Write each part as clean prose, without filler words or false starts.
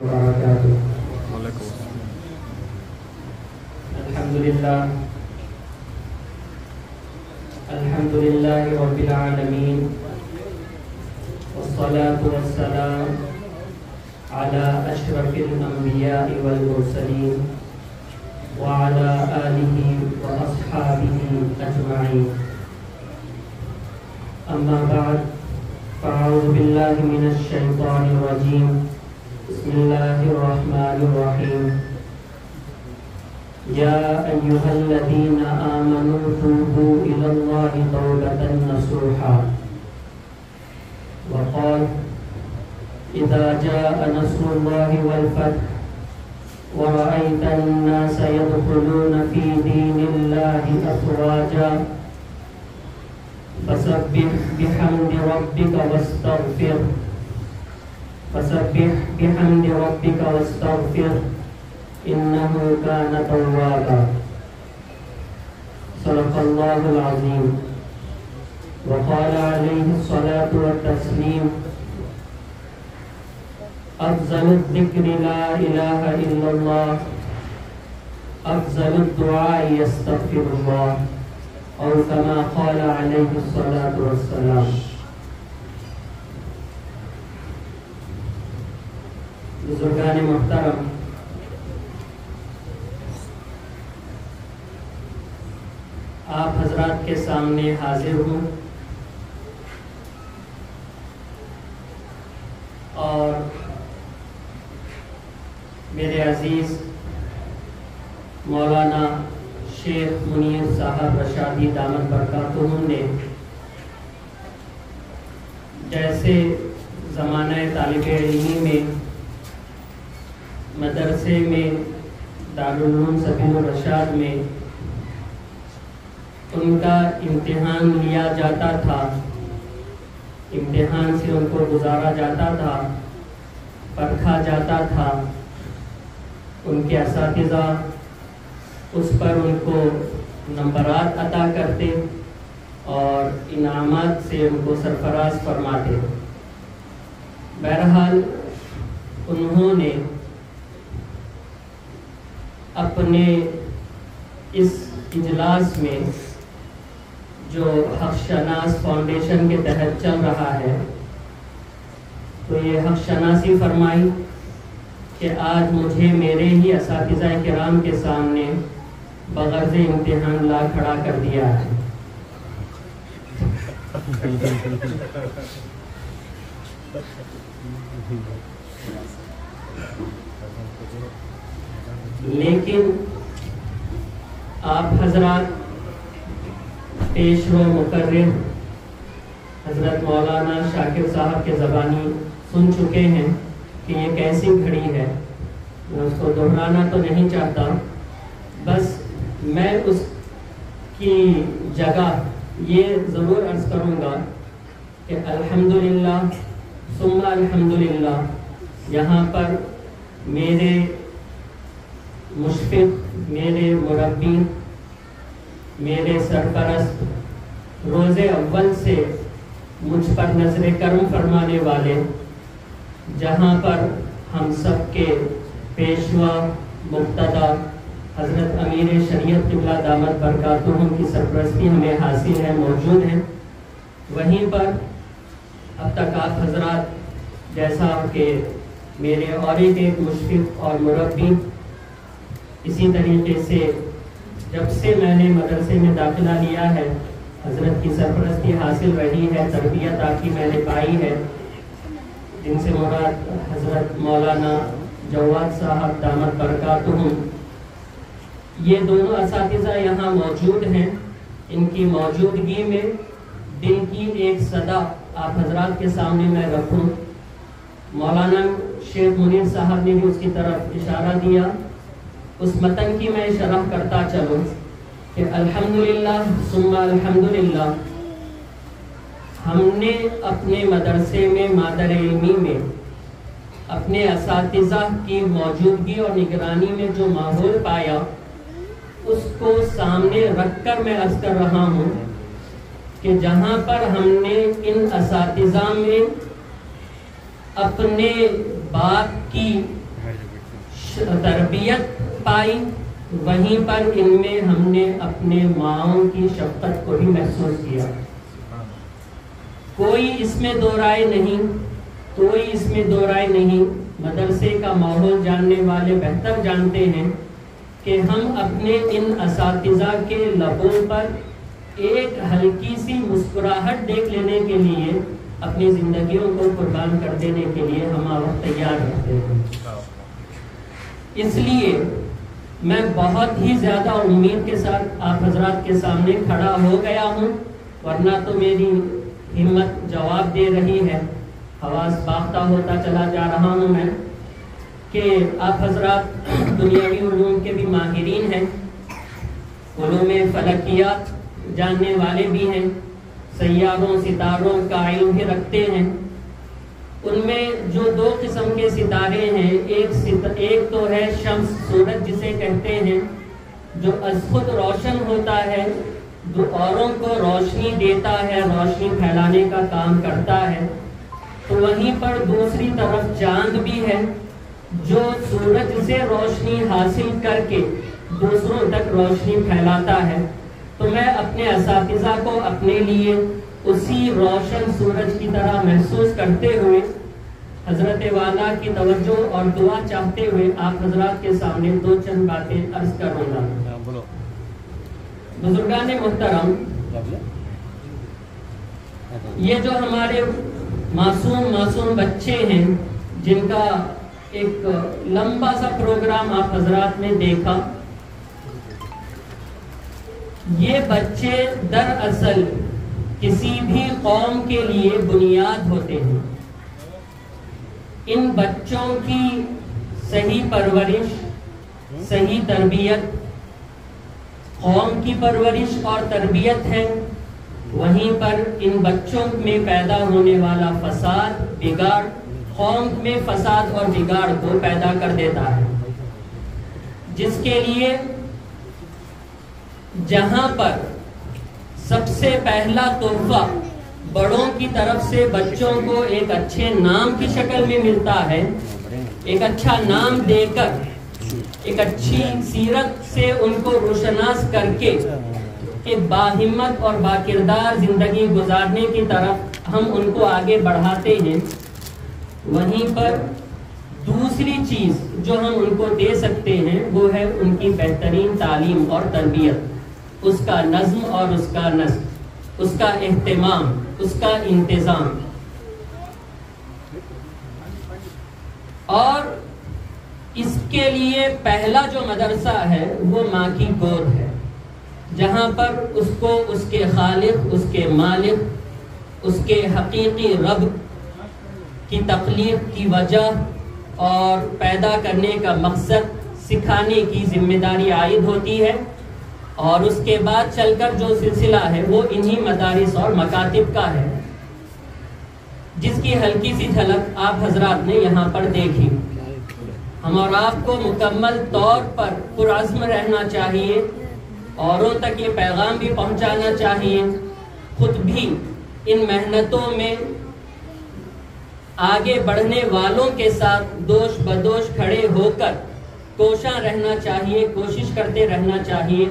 الحمد لله رب العالمين والصلاة والسلام على أشرف الأنبياء والمرسلين وعلى آله وأصحابه أجمعين. أما بعد فأعوذ بالله من الشيطان الرجيم. بسم الله الرحمن الرحيم. يا أيها الذين آمنوا توبوا إلى الله توبة نصوحا. وقال إذا جاء نصر الله والفتح ورأيت الناس يدخلون في دين الله أفواجا فسبح بحمد ربك واستغفر إنه كان توابا. صدق الله العظيم. وقال عليه الصلاة والتسليم أفضل الذكر لا إله إلا الله أفضل الدعاء يستغفر الله أو كما قال عليه الصلاة والسلام. بزرگان محترم، آپ حضرات کے سامنے حاضر ہوں اور میرے عزیز مولانا شیخ منیر صاحب رشادی دامت برکاتہم نے جیسے زمانہ طالب علمی میں مدرسے میں دارالعلوم سبیل الرشاد میں ان کا امتحان لیا جاتا تھا، امتحان سے ان کو گزارا جاتا تھا، پرکھا جاتا تھا، ان کے اساتذہ اس پر ان کو نمبرات عطا کرتے اور انعامات سے ان کو سرفراز فرماتے. بہرحال انہوں نے اپنے اس اجلاس میں جو حق شناس فاؤنڈیشن کے تحت چل رہا ہے تو یہ حق شناسی فرمائی کہ آج مجھے میرے ہی اساتذہ کرام کے سامنے بغرض امتحان لا کھڑا کر دیا ہے. لیکن آپ حضرات پیشوا مقرر حضرت مولانا شاکر صاحب کے زبانی سن چکے ہیں کہ یہ کیسی گھڑی ہے. میں اس کو دہرانا تو نہیں چاہتا، بس میں اس کی جگہ یہ ضرور عرض کروں گا کہ الحمدللہ ثم الحمدللہ یہاں پر میرے مشفق، میرے مربی، میرے سرپرست، روز اول سے مجھ پر نظر کرم فرمانے والے، جہاں پر ہم سب کے پیشوا مقتدی حضرت امیر شریعت قبلہ دامت برکاتہم کی سرپرستی ہمیں حاصل ہے، موجود ہیں، وہیں پر اب تک آپ حضرات جیسا کہ میرے اور ایک مشفق اور مربی، اسی طریقے سے جب سے میں نے مدرسے میں داخلہ لیا ہے حضرت کی سرپرستی حاصل رہی ہے، تربیت آپ کی میں نے پائی ہے، جن سے مراد حضرت مولانا جواد صاحب دامت برکاتہم. یہ دونوں اساتذہ یہاں موجود ہیں. ان کی موجودگی میں دل کی ایک صدا آپ حضرات کے سامنے میں رکھوں. مولانا شیخ منیر صاحب نے بھی اس کی طرف اشارہ دیا. اس متن کی میں شرح کرتا چلوں کہ الحمدللہ ثم الحمدللہ ہم نے اپنے مدرسے میں مادر علمی میں اپنے اساتذہ کی موجودگی اور نگرانی میں جو ماحول پایا اس کو سامنے رکھ کر میں عرض کر رہا ہوں کہ جہاں پر ہم نے ان اساتذہ میں اپنے بات کی تربیت پائی، وہیں پر ان میں ہم نے اپنے ماؤں کی شفقت کو بھی محسوس کیا. کوئی اس میں دو رائے نہیں، مدرسے کا ماحول جاننے والے بہتر جانتے ہیں کہ ہم اپنے ان اساتذہ کے لبوں پر ایک ہلکی سی مسکراہٹ دیکھ لینے کے لیے اپنی زندگیوں کو قربان کر دینے کے لیے ہم وقت تیار رہتے ہیں. اس لیے میں بہت ہی زیادہ امید کے ساتھ آپ حضرات کے سامنے کھڑا ہو گیا ہوں، ورنہ تو میری ہمت جواب دے رہی ہے، حواس باختہ ہوتا چلا جا رہا ہوں میں کہ آپ حضرات دنیاوی علوم کے بھی ماہرین ہیں، علوم فلکیات جاننے والے بھی ہیں، سیاروں ستاروں کا علم بھی رکھتے ہیں. ان میں جو دو قسم کے ستارے ہیں، ایک تو ہے شمس سورج جسے کہتے ہیں، جو از خود روشن ہوتا ہے، جو اوروں کو روشنی دیتا ہے، روشنی پھیلانے کا کام کرتا ہے. تو وہیں پر دوسری طرف چاند بھی ہے جو سورج سے روشنی حاصل کر کے دوسروں تک روشنی پھیلاتا ہے. تو میں اپنے اساتذہ کو اپنے لیے اسی روشن سورج کی طرح محسوس کرتے ہوئے حضرت والا کی توجہ اور دعا چاہتے ہوئے آپ حضرات کے سامنے دو چند باتیں عرض کروں گا. بزرگان محترم، یہ جو ہمارے معصوم بچے ہیں جن کا ایک لمبا سا پروگرام آپ حضرات نے دیکھا، یہ بچے دراصل کسی بھی قوم کے لیے بنیاد ہوتے ہیں. ان بچوں کی صحیح پرورش، صحیح تربیت قوم کی پرورش اور تربیت ہے. وہیں پر ان بچوں میں پیدا ہونے والا فساد، بگاڑ، قوم میں فساد اور بگاڑ کو پیدا کر دیتا ہے، جس کے لیے جہاں پر سب سے پہلا تحفہ بڑوں کی طرف سے بچوں کو ایک اچھے نام کی شکل میں ملتا ہے، ایک اچھا نام دے کر، ایک اچھی سیرت سے ان کو روشناس کر کے ایک باہمت اور باکردار زندگی گزارنے کی طرف ہم ان کو آگے بڑھاتے ہیں. وہیں پر دوسری چیز جو ہم ان کو دے سکتے ہیں وہ ہے ان کی بہترین تعلیم اور تربیت، اس کا نظم اور اس کا نسق، اس کا اہتمام، اس کا انتظام. اور اس کے لیے پہلا جو مدرسہ ہے وہ ماں کی گود ہے، جہاں پر اس کو اس کے خالق، اس کے مالک، اس کے حقیقی رب کی تخلیق کی وجہ اور پیدا کرنے کا مقصد سکھانے کی ذمہ داری عائد ہوتی ہے. اور اس کے بعد چل کر جو سلسلہ ہے وہ انہی مدارس اور مکاتب کا ہے، جس کی ہلکی سی جھلک آپ حضرات نے یہاں پر دیکھی. ہم اور آپ کو مکمل طور پر پرعزم رہنا چاہیے، اوروں تک یہ پیغام بھی پہنچانا چاہیے، خود بھی ان محنتوں میں آگے بڑھنے والوں کے ساتھ دوش بدوش کھڑے ہو کر کوشاں رہنا چاہیے، کوشش کرتے رہنا چاہیے،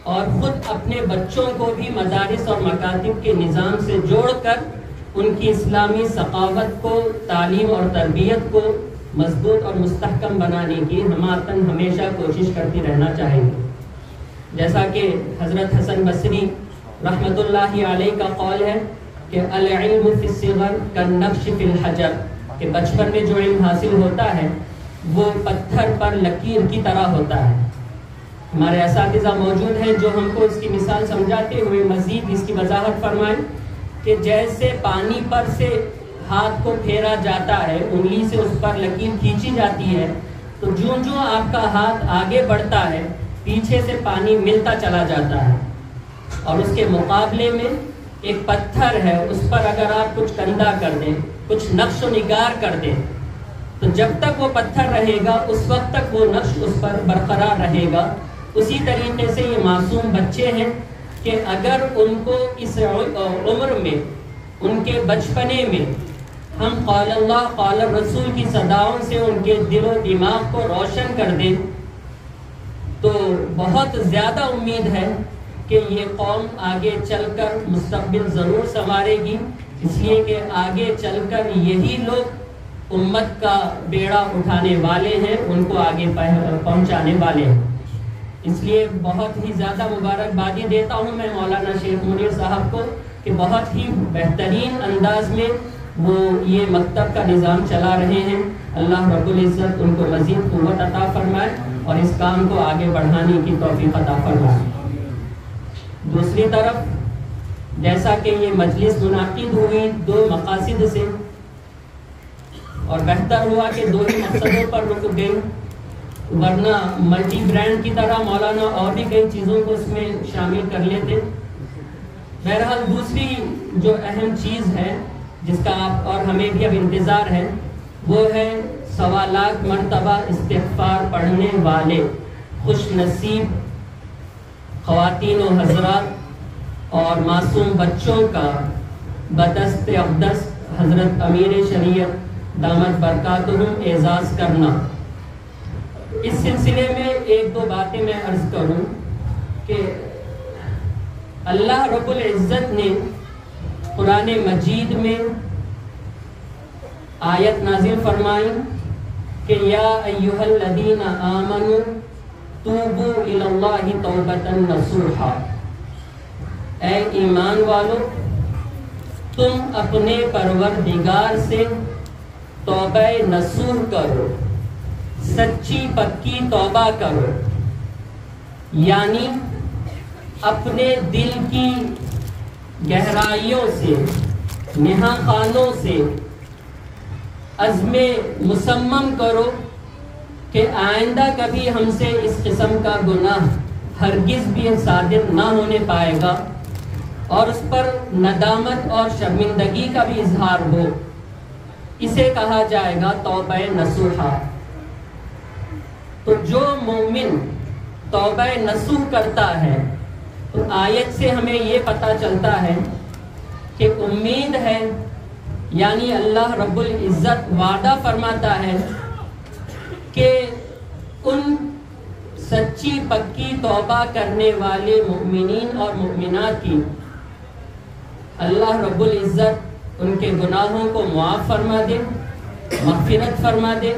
اور خود اپنے بچوں کو بھی مدارس اور مکاتب کے نظام سے جوڑ کر ان کی اسلامی ثقافت کو، تعلیم اور تربیت کو مضبوط اور مستحکم بنانے کی ہماتن ہمیشہ کوشش کرتی رہنا چاہیے. جیسا کہ حضرت حسن بصری رحمت اللہ علیہ کا قول ہے کہ العلم فی الصغر کالنقش فی الحجر، کہ بچپن میں جو علم حاصل ہوتا ہے وہ پتھر پر لکیر کی طرح ہوتا ہے. ہمارے اساتذہ موجود ہیں جو ہم کو اس کی مثال سمجھاتے ہوئے مزید اس کی وضاحت فرمائیں کہ جیسے پانی پر سے ہاتھ کو پھیرا جاتا ہے، انگلی سے اس پر لکیر کھینچی جاتی ہے، تو جوں جوں آپ کا ہاتھ آگے بڑھتا ہے پیچھے سے پانی ملتا چلا جاتا ہے. اور اس کے مقابلے میں ایک پتھر ہے، اس پر اگر آپ کچھ کندہ کر دیں، کچھ نقش و نگار کر دیں، تو جب تک وہ پتھر رہے گا اس وقت تک وہ نقش اس پر برقرار رہے گا. اسی طریقے سے یہ معصوم بچے ہیں کہ اگر ان کو اس عمر میں، ان کے بچپنے میں ہم قال اللہ قال الرسول کی صداؤں سے ان کے دل و دماغ کو روشن کر دیں تو بہت زیادہ امید ہے کہ یہ قوم آگے چل کر مستقبل ضرور سنوارے گی، اس لیے کہ آگے چل کر یہی لوگ امت کا بیڑا اٹھانے والے ہیں، ان کو آگے پہنچانے والے ہیں۔ اس لیے بہت ہی زیادہ مبارکبادی دیتا ہوں میں مولانا شیخ منیر صاحب کو کہ بہت ہی بہترین انداز میں وہ یہ مکتب کا نظام چلا رہے ہیں۔ اللہ رب العزت ان کو مزید قوت عطا فرمائے اور اس کام کو آگے بڑھانے کی توفیق عطا فرمائے۔ دوسری طرف جیسا کہ یہ مجلس منعقد ہوئی دو مقاصد سے اور بہتر ہوا کہ دو ہی مقصدوں پر رک گئی، ورنہ ملٹی برانڈ کی طرح مولانا اور بھی کئی چیزوں کو اس میں شامل کر لیتے۔ بہرحال دوسری جو اہم چیز ہے جس کا آپ اور ہمیں بھی اب انتظار ہے وہ ہے 1.25 لاکھ مرتبہ استغفار پڑھنے والے خوش نصیب خواتین و حضرات اور معصوم بچوں کا بدست اقدس حضرت امیر شریعت دامت برکاتہم اعزاز کرنا۔ اس سلسلے میں ایک دو باتیں میں عرض کروں کہ اللہ رب العزت نے قرآن مجید میں آیت نازل فرمائی کہ یا ایھا الذین آمنوا توبوا الی اللہ توبۃ نصوحا، اے ایمان والو تم اپنے پروردگار سے توبہ نصوح کرو، سچی پکی توبہ کرو، یعنی اپنے دل کی گہرائیوں سے نہا خانوں سے عزم مصمم کرو کہ آئندہ کبھی ہم سے اس قسم کا گناہ ہرگز بھی صادر نہ ہونے پائے گا اور اس پر ندامت اور شرمندگی کا بھی اظہار ہو، اسے کہا جائے گا توبہ نصوحہ۔ تو جو مومن توبہ نصوح کرتا ہے تو آیت سے ہمیں یہ پتہ چلتا ہے کہ امید ہے، یعنی اللہ رب العزت وعدہ فرماتا ہے کہ ان سچی پکی توبہ کرنے والے مومنین اور مومنات کی اللہ رب العزت ان کے گناہوں کو معاف فرما دے، مغفرت فرما دے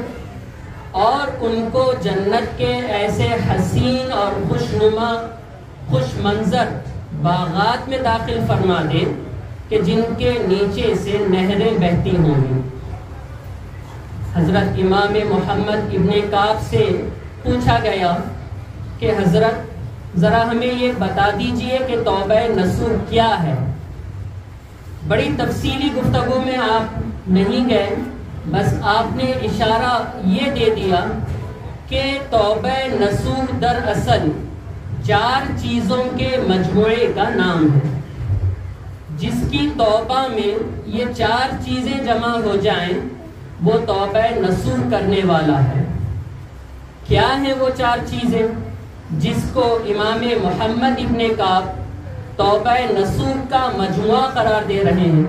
اور ان کو جنت کے ایسے حسین اور خوشنما خوش منظر باغات میں داخل فرما دے کہ جن کے نیچے سے نہریں بہتی ہوں گی۔ حضرت امام محمد ابن کعب سے پوچھا گیا کہ حضرت ذرا ہمیں یہ بتا دیجئے کہ توبہ نصوح کیا ہے۔ بڑی تفصیلی گفتگو میں آپ نہیں گئے، بس آپ نے اشارہ یہ دے دیا کہ توبہ نصوح دراصل 4 چیزوں کے مجموعے کا نام ہے۔ جس کی توبہ میں یہ 4 چیزیں جمع ہو جائیں وہ توبہ نصوح کرنے والا ہے۔ کیا ہیں وہ 4 چیزیں جس کو امام محمد ابن کعب توبہ نصوح کا مجموعہ قرار دے رہے ہیں؟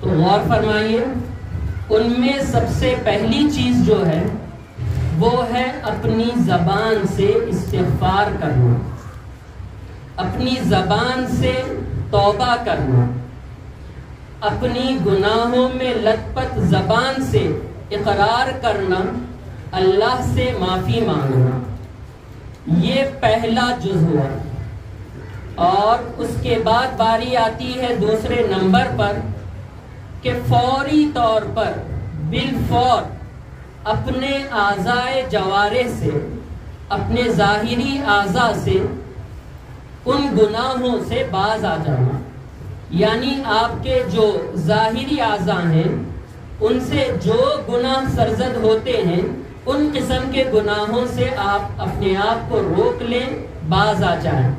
تو غور فرمائیے، ان میں سب سے پہلی چیز جو ہے وہ ہے اپنی زبان سے استغفار کرنا، اپنی زبان سے توبہ کرنا، اپنی گناہوں میں لت پت زبان سے اقرار کرنا، اللہ سے معافی مانگنا، یہ پہلا جز ہوا۔ اور اس کے بعد باری آتی ہے دوسرے نمبر پر کہ فوری طور پر بالفور اپنے اعضائے جوارح سے، اپنے ظاہری اعضاء سے ان گناہوں سے باز آ جانا، یعنی آپ کے جو ظاہری اعضاء ہیں ان سے جو گناہ سرزد ہوتے ہیں ان قسم کے گناہوں سے آپ اپنے آپ کو روک لیں، باز آ جائیں۔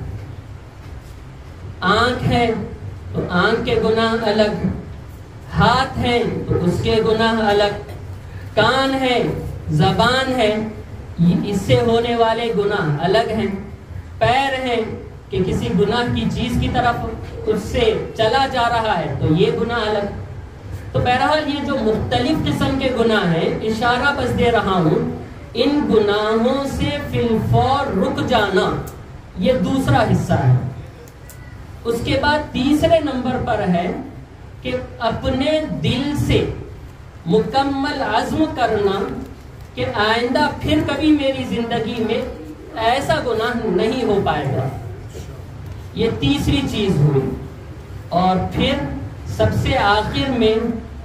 آنکھ ہے تو آنکھ کے گناہ الگ، ہاتھ ہے تو اس کے گناہ الگ، کان ہے، زبان ہے، اس سے ہونے والے گناہ الگ ہیں، پیر ہیں کہ کسی گناہ کی چیز کی طرف اس سے چلا جا رہا ہے تو یہ گناہ الگ، تو بہرحال یہ جو مختلف قسم کے گناہ ہیں، اشارہ بس دے رہا ہوں، ان گناہوں سے فی الفور رک جانا یہ دوسرا حصہ ہے۔ اس کے بعد تیسرے نمبر پر ہے کہ اپنے دل سے مکمل عزم کرنا کہ آئندہ پھر کبھی میری زندگی میں ایسا گناہ نہیں ہو پائے گا، یہ تیسری چیز ہوئی۔ اور پھر سب سے آخر میں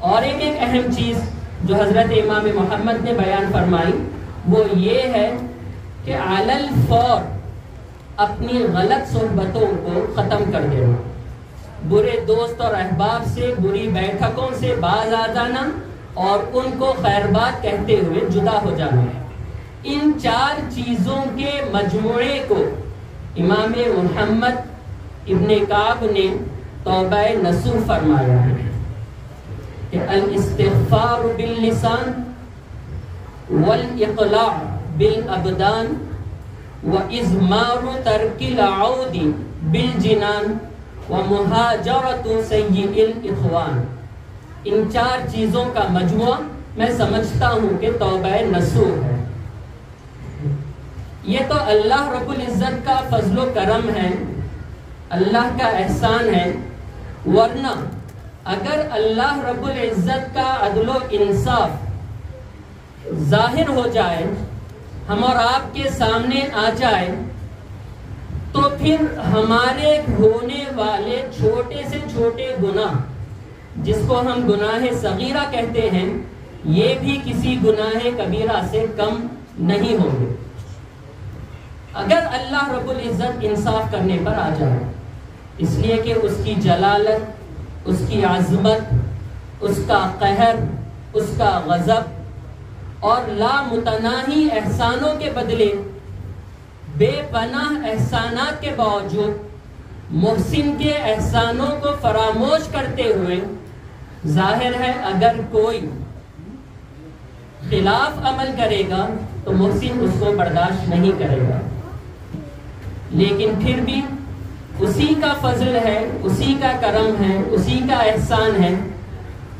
اور ایک اہم چیز جو حضرت امام محمد نے بیان فرمائی وہ یہ ہے کہ علی الفور اپنی غلط صحبتوں کو ختم کر دینا، برے دوست اور احباب سے، بری بیٹھکوں سے باز آ جانا اور ان کو خیر بات کہتے ہوئے جدا ہو جانا ہے۔ ان چار چیزوں کے مجموعے کو امام محمد ابن کعب نے توبہ نصوح فرمایا ہے کہ الاستغفار باللسان والاقلاع بالابدان وازمار ترک العود بالجنان ومہاجرت سیء الاخوان۔ ان چار چیزوں کا مجموعہ میں سمجھتا ہوں کہ توبہ نصوح ہے۔ یہ تو اللہ رب العزت کا فضل و کرم ہے، اللہ کا احسان ہے، ورنہ اگر اللہ رب العزت کا عدل و انصاف ظاہر ہو جائے، ہم اور آپ کے سامنے آ جائے، تو پھر ہمارے ہونے والے چھوٹے سے چھوٹے گناہ جس کو ہم گناہ صغیرہ کہتے ہیں یہ بھی کسی گناہ کبیرہ سے کم نہیں ہوں گے اگر اللہ رب العزت انصاف کرنے پر آ جائے، اس لیے کہ اس کی جلالت، اس کی عظمت، اس کا قہر، اس کا غضب اور لامتناہی احسانوں کے بدلے بے پناہ احسانات کے باوجود محسن کے احسانوں کو فراموش کرتے ہوئے ظاہر ہے اگر کوئی خلاف عمل کرے گا تو محسن اس کو برداشت نہیں کرے گا، لیکن پھر بھی اسی کا فضل ہے، اسی کا کرم ہے، اسی کا احسان ہے،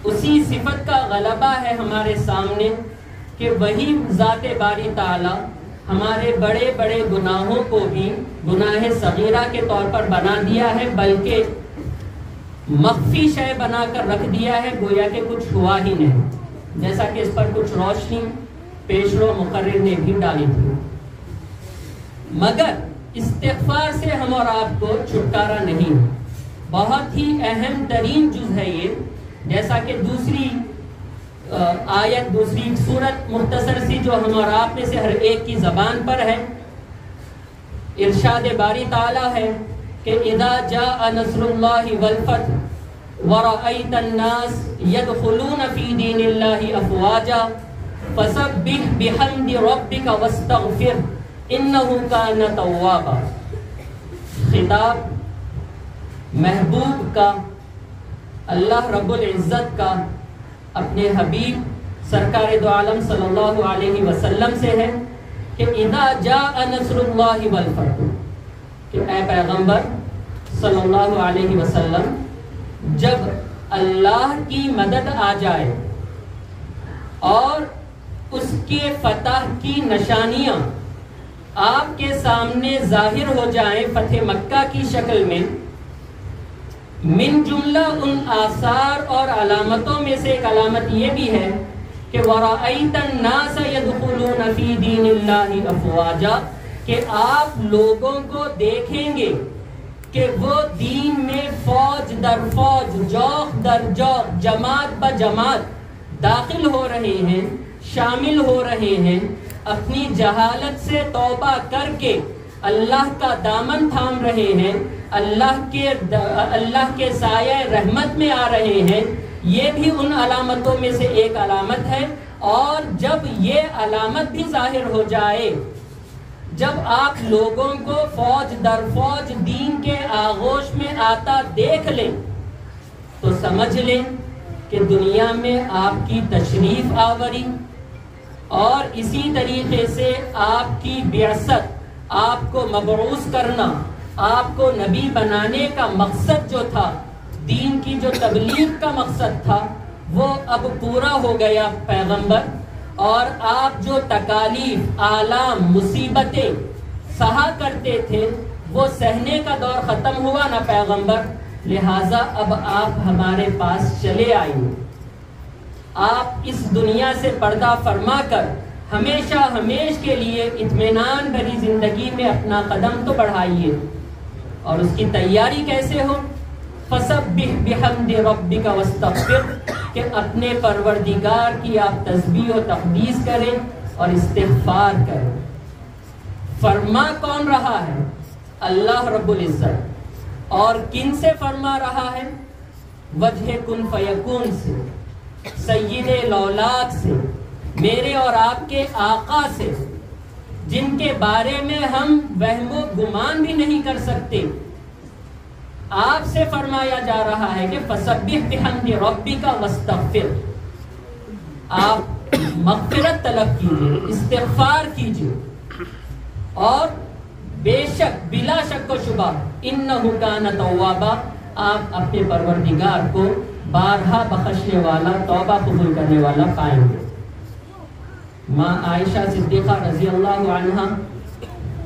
اسی صفت کا غلبہ ہے ہمارے سامنے کہ وہی ذات باری تعالی ہمارے بڑے بڑے گناہوں کو بھی گناہ صغیرہ کے طور پر بنا دیا ہے، بلکہ مخفی شے بنا کر رکھ دیا ہے، گویا کہ کچھ ہوا ہی نہیں، جیسا کہ اس پر کچھ روشنی پیشرو مقرر نے بھی ڈالی تھی۔ مگر استغفار سے ہم اور آپ کو چھٹکارا نہیں، بہت ہی اہم ترین جز ہے یہ، جیسا کہ دوسری آیت، دوسری سورت مختصر سی جو ہم اور آپ میں سے ہر ایک کی زبان پر ہے، ارشاد باری تعالی ہے کہ اذا جاء نصر اللہ والفتح ورأیت الناس يدخلون فی دین اللہ افواجا فسبح بحمد ربک واستغفر انہ کان توابا۔ خطاب محبوب کا، اللہ رب العزت کا اپنے حبیب سرکار دو عالم صلی اللہ علیہ وسلم سے ہے کہ اذا جاء نصر اللہ والفتح، کہ اے پیغمبر صلی اللہ علیہ وسلم جب اللہ کی مدد آ جائے اور اس کے فتح کی نشانیاں آپ کے سامنے ظاہر ہو جائیں فتح مکہ کی شکل میں، من جملہ ان آثار اور علامتوں میں سے ایک علامت یہ بھی ہے کہ وَرَأَيْتَ النَّاسَ يَدْخُلُونَ فِي دِينِ اللَّهِ أَفْوَاجًا، کہ آپ لوگوں کو دیکھیں گے کہ وہ دین میں فوج در فوج، جوق در جوق، جماعت بہ جماعت داخل ہو رہے ہیں، شامل ہو رہے ہیں، اپنی جہالت سے توبہ کر کے اللہ کا دامن تھام رہے ہیں، اللہ کے سایہ رحمت میں آ رہے ہیں۔ یہ بھی ان علامتوں میں سے ایک علامت ہے، اور جب یہ علامت بھی ظاہر ہو جائے، جب آپ لوگوں کو فوج در فوج دین کے آغوش میں آتا دیکھ لیں تو سمجھ لیں کہ دنیا میں آپ کی تشریف آوری اور اسی طریقے سے آپ کی بعثت، آپ کو مبعوث کرنا، آپ کو نبی بنانے کا مقصد جو تھا، دین کی جو تبلیغ کا مقصد تھا، وہ اب پورا ہو گیا پیغمبر، اور آپ جو تکالیف، آلام، مصیبتیں سہا کرتے تھے وہ سہنے کا دور ختم ہوا نا پیغمبر، لہٰذا اب آپ ہمارے پاس چلے آئیں، آپ اس دنیا سے پردہ فرما کر ہمیشہ ہمیش کے لیے اطمینان بھری زندگی میں اپنا قدم تو بڑھائیے۔ اور اس کی تیاری کیسے ہو؟ فَسَبِّحْ بِحَمْدِ رَبِّكَ وَاسْتَغْفِرْ، کہ اپنے پروردگار کی آپ تسبیح و تقدیس کریں اور استغفار کریں۔ فرما کون رہا ہے؟ اللہ رب العزت۔ اور کن سے فرما رہا ہے؟ وجہ کن فیکون سے، سید الاولاق سے، میرے اور آپ کے آقا سے، جن کے بارے میں ہم وہم و گمان بھی نہیں کر سکتے۔ آپ سے فرمایا جا رہا ہے کہ فَسَبِّحْ بِحَمْدِ رَبِّكَ وَاسْتَغْفِرْ، آپ مغفرت طلب کیجئے، استغفار کیجئے، اور بے شک بلا شک و شبہ انہ کان توابا، آپ اپنے پروردگار کو بارہا بخشنے والا، توبہ قبول کرنے والا پائیں گے۔ ماں عائشہ صدیقہ رضی اللہ عنہا،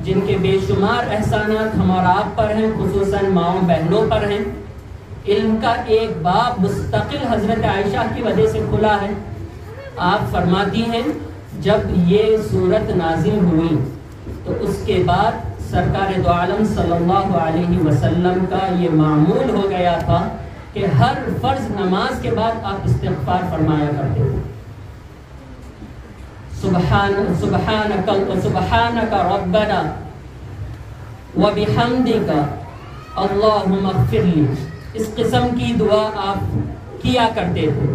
جن کے بے شمار احسانات ہم اور آپ پر ہیں، خصوصاً ماؤں بہنوں پر ہیں، علم کا ایک باب مستقل حضرت عائشہ کی وجہ سے کھلا ہے۔ آپ فرماتی ہیں جب یہ صورت نازل ہوئی تو اس کے بعد سرکار دو عالم صلی اللہ علیہ وسلم کا یہ معمول ہو گیا تھا کہ ہر فرض نماز کے بعد آپ استغفار فرمایا کرتے تھے۔ سبحانک ربنا وبحمدک اللہم اغفر لی، اس قسم کی دعا آپ کیا کرتے تھے۔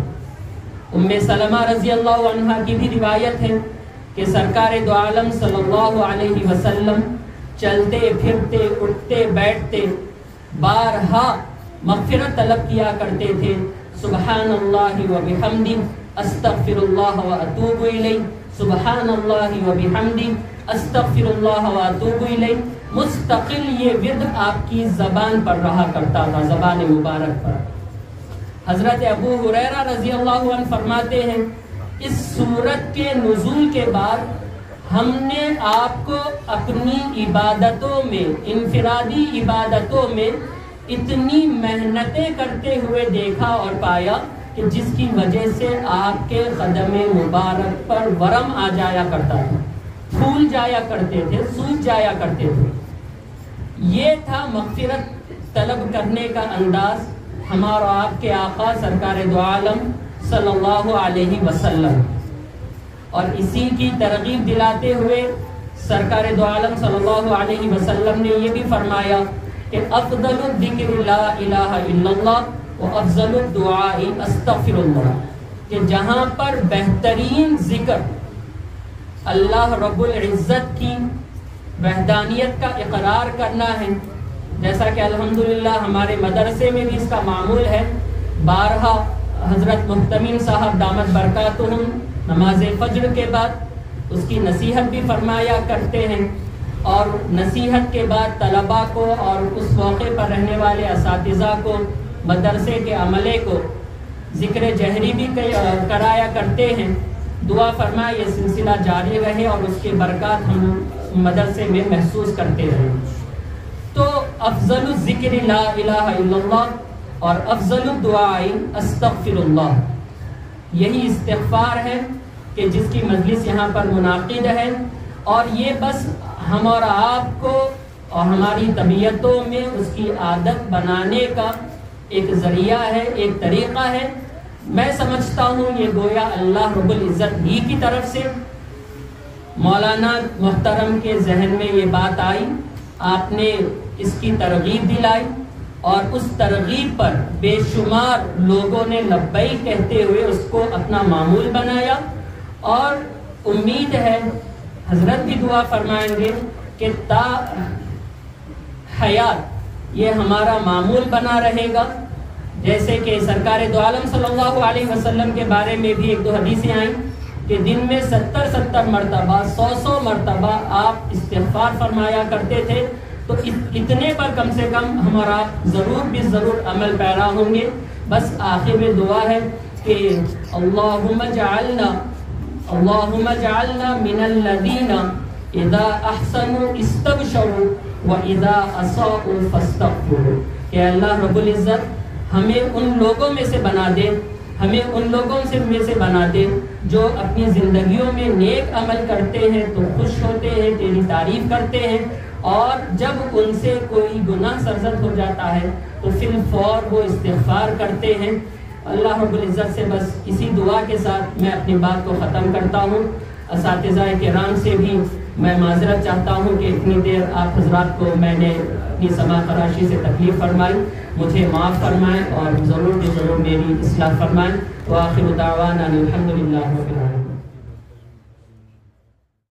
ام سلمہ رضی اللہ عنہا کی بھی روایت ہے کہ سرکار دو عالم صلی اللہ علیہ وسلم چلتے پھرتے اٹھتے بیٹھتے بارہا مغفرت طلب کیا کرتے تھے۔ سبحان اللہ و بحمدہ استغفر اللہ و اتوب الیہ، سبحان اللہ و بحمدہ استغفر اللہ و اتوب الیہ، مستقل یہ ورد آپ کی زبان پر رہا کرتا تھا، زبان مبارک پر۔ حضرت ابو ہریرہ رضی اللہ عنہ فرماتے ہیں اس سورت کے نزول کے بعد ہم نے آپ کو اپنی عبادتوں میں، انفرادی عبادتوں میں اتنی محنتیں کرتے ہوئے دیکھا اور پایا کہ جس کی وجہ سے آپ کے قدم مبارک پر ورم آ جایا کرتا تھا، پھول جایا کرتے تھے، سوکھ جایا کرتے تھے۔ یہ تھا مغفرت طلب کرنے کا انداز ہمارا آپ کے آقا سرکار دو عالم صلی اللہ علیہ وسلم۔ اور اسی کی ترغیب دلاتے ہوئے سرکار دو عالم صلی اللہ علیہ وسلم نے یہ بھی فرمایا کہ افضل الذکر لا الہ الا اللہ و افضل الدعاء استغفر اللہ، کہ جہاں پر بہترین ذکر اللہ رب العزت کی وحدانیت کا اقرار کرنا ہے، جیسا کہ الحمدللہ ہمارے مدرسے میں بھی اس کا معمول ہے، بارہا حضرت محتمین صاحب دامت برکاتہم نماز فجر کے بعد اس کی نصیحت بھی فرمایا کرتے ہیں، اور نصیحت کے بعد طلباء کو اور اس موقع پر رہنے والے اساتذہ کو، مدرسے کے عملے کو ذکر جہری بھی کرایا کرتے ہیں۔ دعا فرمائے یہ سلسلہ جاری رہے اور اس کے برکات ہم مدرسے میں محسوس کرتے رہیں۔ تو افضل الذکر لا الہ الا اللہ اور افضل الدعاء استغفر اللہ، یہی استغفار ہے کہ جس کی مجلس یہاں پر منعقد ہے، اور یہ بس ہم اور آپ کو اور ہماری طبیعتوں میں اس کی عادت بنانے کا ایک ذریعہ ہے، ایک طریقہ ہے۔ میں سمجھتا ہوں یہ گویا اللہ رب العزت ہی کی طرف سے مولانا محترم کے ذہن میں یہ بات آئی، آپ نے اس کی ترغیب دلائی، اور اس ترغیب پر بے شمار لوگوں نے لبیک کہتے ہوئے اس کو اپنا معمول بنایا، اور امید ہے حضرت بھی دعا فرمائیں گے کہ تا حیات یہ ہمارا معمول بنا رہے گا۔ جیسے کہ سرکار دو عالم صلی اللہ علیہ وسلم کے بارے میں بھی ایک دو حدیثیں آئیں کہ دن میں 70 مرتبہ 100 مرتبہ آپ استغفار فرمایا کرتے تھے، تو اتنے پر کم سے کم ہم اور آپ ضرور بھی ضرور عمل پیرا ہوں گے۔ بس آخر میں دعا ہے کہ اللہم اجعلنا من الذین اذا احسنوا استبشروا واذا اساءوا فاستغفروا، کہ اللہ رب العزت ہمیں ان لوگوں میں سے بنا دے، ہمیں ان لوگوں میں سے بنا دے جو اپنی زندگیوں میں نیک عمل کرتے ہیں تو خوش ہوتے ہیں، تیری تعریف کرتے ہیں، اور جب ان سے کوئی گناہ سرزد ہو جاتا ہے تو فی الفور وہ استغفار کرتے ہیں۔ اللہ رب العزت سے بس اسی دعا کے ساتھ میں اپنی بات کو ختم کرتا ہوں۔ اساتذہ کرام سے بھی میں معذرت چاہتا ہوں کہ اتنی دیر آپ حضرات کو میں نے اپنی سماع فراشی سے تکلیف فرمائی، مجھے معاف فرمائیں اور ضرور میری اصلاح فرمائیں۔ وآخر دعوانا الحمدللہ رب العالمین۔